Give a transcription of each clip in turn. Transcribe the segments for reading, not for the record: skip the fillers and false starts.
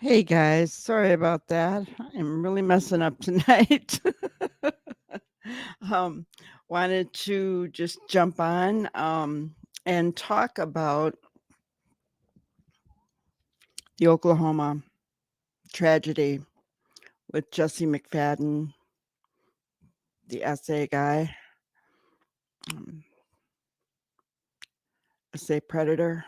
Hey guys, sorry about that. I'm really messing up tonight. um, Wanted to just jump on and talk about the Oklahoma tragedy with Jesse McFadden, the essay guy, um, essay predator.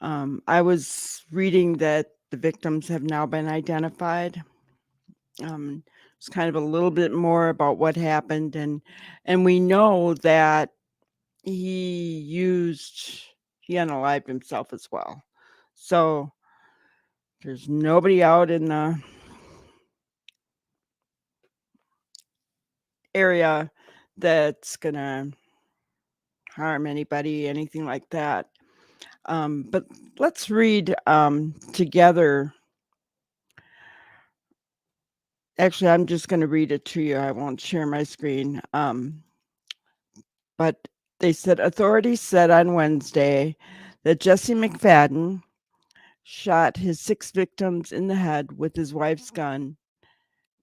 I was reading that the victims have now been identified. It's kind of a little bit more about what happened, and we know that he used he unalived himself as well. So there's nobody out in the area that's gonna harm anybody, anything like that. But let's read together. Actually, I'm just going to read it to you. I won't share my screen. But they said authorities said on Wednesday that Jesse McFadden shot his 6 victims in the head with his wife's gun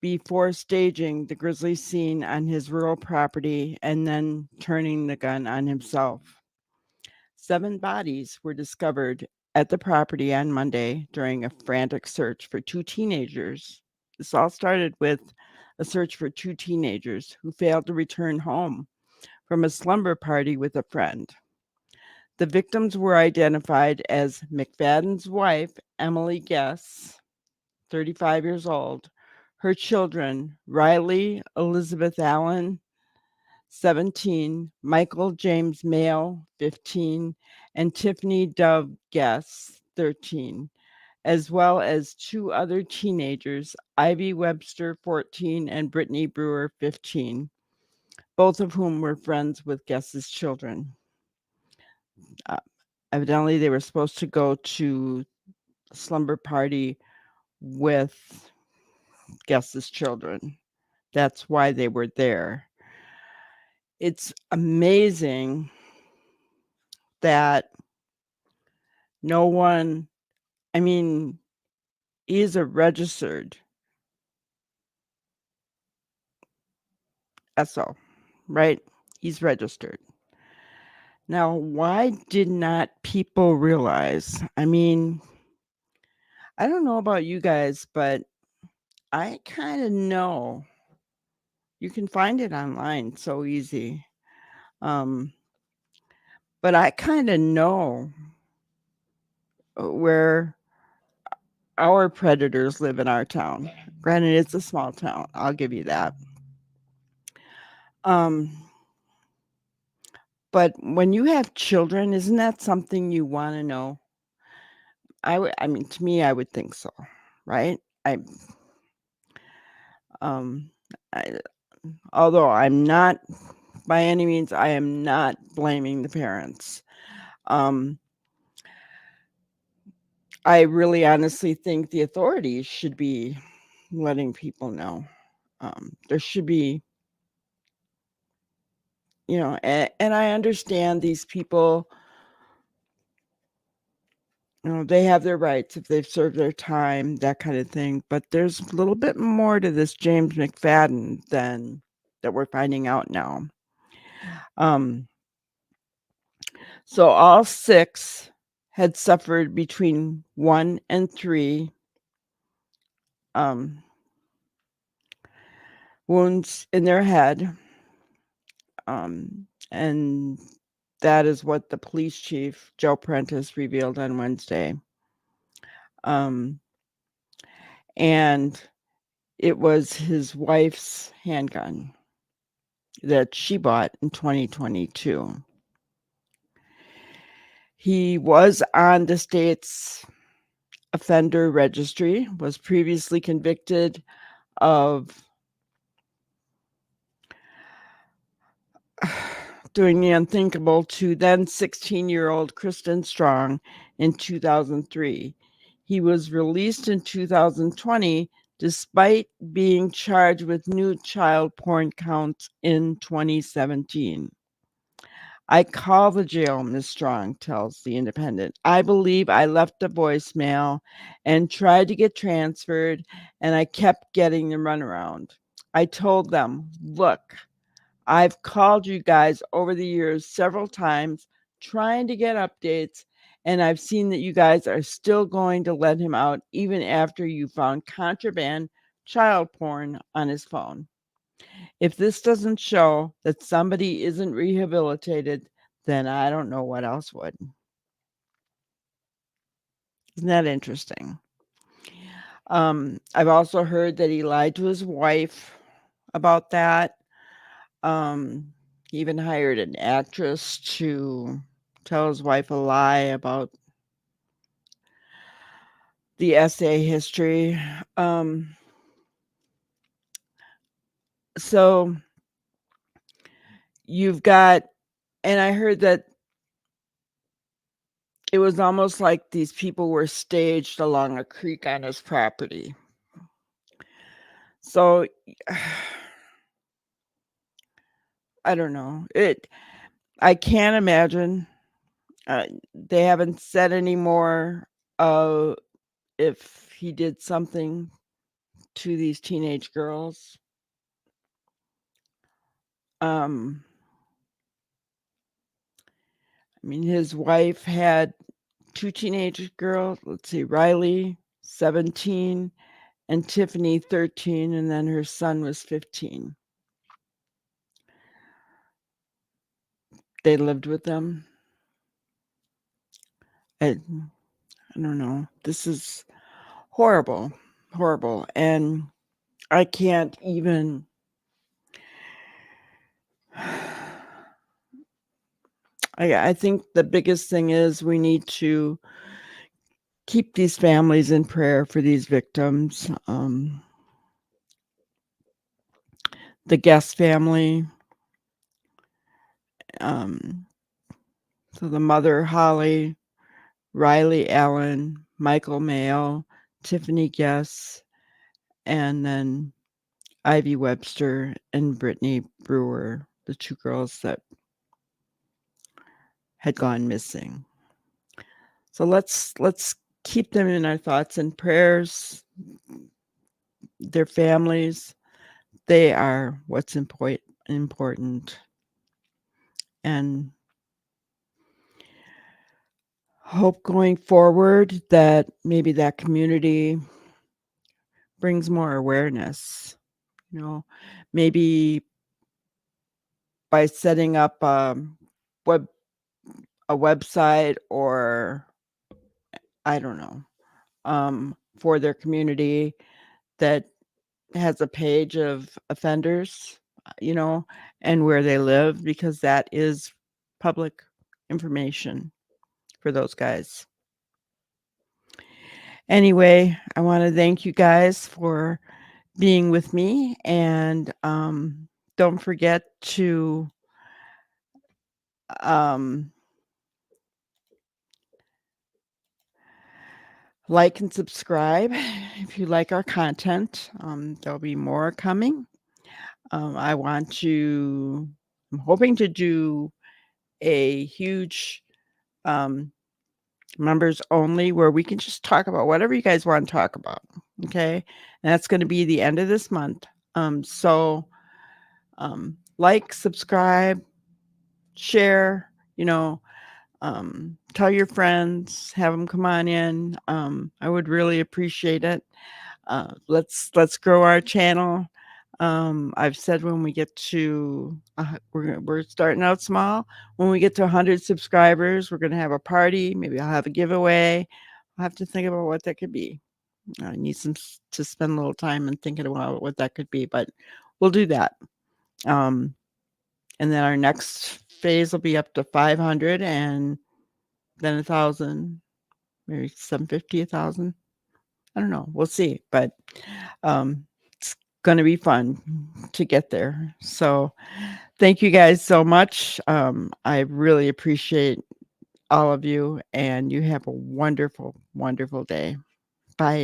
before staging the grisly scene on his rural property and then turning the gun on himself. 7 bodies were discovered at the property on Monday during a frantic search for 2 teenagers. This all started with a search for 2 teenagers who failed to return home from a slumber party with a friend. The victims were identified as McFadden's wife, Emily Guess, 35 years old, her children, Riley Elizabeth Allen, 17, Michael James Mayo, 15, and Tiffany Dove Guess, 13, as well as 2 other teenagers, Ivy Webster, 14, and Brittany Brewer, 15, both of whom were friends with Guess's children. Uh, Evidently, they were supposed to go to a slumber party with Guess's children. That's why they were there. It's amazing that no one, I mean, he's a registered SO, right? He's registered. Now, why did not people realize? I mean, I don't know about you guys, but I kind of know. You can find it online so easy. Um, but I kind of know where our predators live in our town. Granted, it's a small town. I'll give you that. Um, but when you have children, isn't that something you want to know? I mean, to me, I would think so, right? Um, I, although I'm not, by any means, I am not blaming the parents. Um, I really honestly think the authorities should be letting people know. There should be, and I understand these people, they have their rights if they've served their time, that kind of thing. But there's a little bit more to this James McFadden than that we're finding out now. Um, so all 6 had suffered between 1 and 3 um, wounds in their head. And that is what the police chief, Joe Prentice, revealed on Wednesday. Um, and it was his wife's handgun that she bought in 2022. He was on the state's offender registry, was previously convicted of doing the unthinkable to then 16-year-old Kristen Strong in 2003. He was released in 2020 despite being charged with new child porn counts in 2017. I call the jail, Ms. Strong tells the Independent. I believe I left a voicemail and tried to get transferred, and I kept getting the runaround. I told them, look, I've called you guys over the years several times trying to get updates, and I've seen that you guys are still going to let him out even after you found contraband child porn on his phone. If this doesn't show that somebody isn't rehabilitated, then I don't know what else would. Isn't that interesting? I've also heard that he lied to his wife about that. He even hired an actress to tell his wife a lie about the SA history. So you've got, and I heard that it was almost like these people were staged along a creek on his property. So I don't know. I can't imagine. They haven't said anymore if he did something to these teenage girls. I mean, his wife had 2 teenage girls. Let's see, Riley, 17, and Tiffany, 13, and then her son was 15. They lived with them. I don't know. This is horrible, horrible, and I can't even I think the biggest thing is we need to keep these families in prayer for these victims. The Guest family, so the mother, Holly, Riley Allen, Michael Mayo, Tiffany Guest, and then Ivy Webster and Brittany Brewer, the 2 girls that had gone missing. So let's keep them in our thoughts and prayers. Their families, they are what's important. And hope going forward that maybe that community brings more awareness, maybe by setting up web a website or I don't know, for their community that has a page of offenders, and where they live, because that is public information for those guys. Anyway, I want to thank you guys for being with me, and don't forget to like and subscribe if you like our content. There'll be more coming. I'm hoping to do a huge members only where we can just talk about whatever you guys want to talk about. Okay. And that's going to be the end of this month. So like, subscribe, share, tell your friends, have them come on in. I would really appreciate it. Let's grow our channel. I've said when we get to we're starting out small. When we get to 100 subscribers, we're going to have a party. Maybe I'll have a giveaway. I'll have to think about what that could be. I need to spend a little time and thinking about what that could be, but we'll do that. And then our next phase will be up to 500, and then 1,000, maybe 750, 1,000. I don't know. We'll see, but it's going to be fun to get there. So thank you guys so much. I really appreciate all of you, and you have a wonderful, wonderful day. Bye.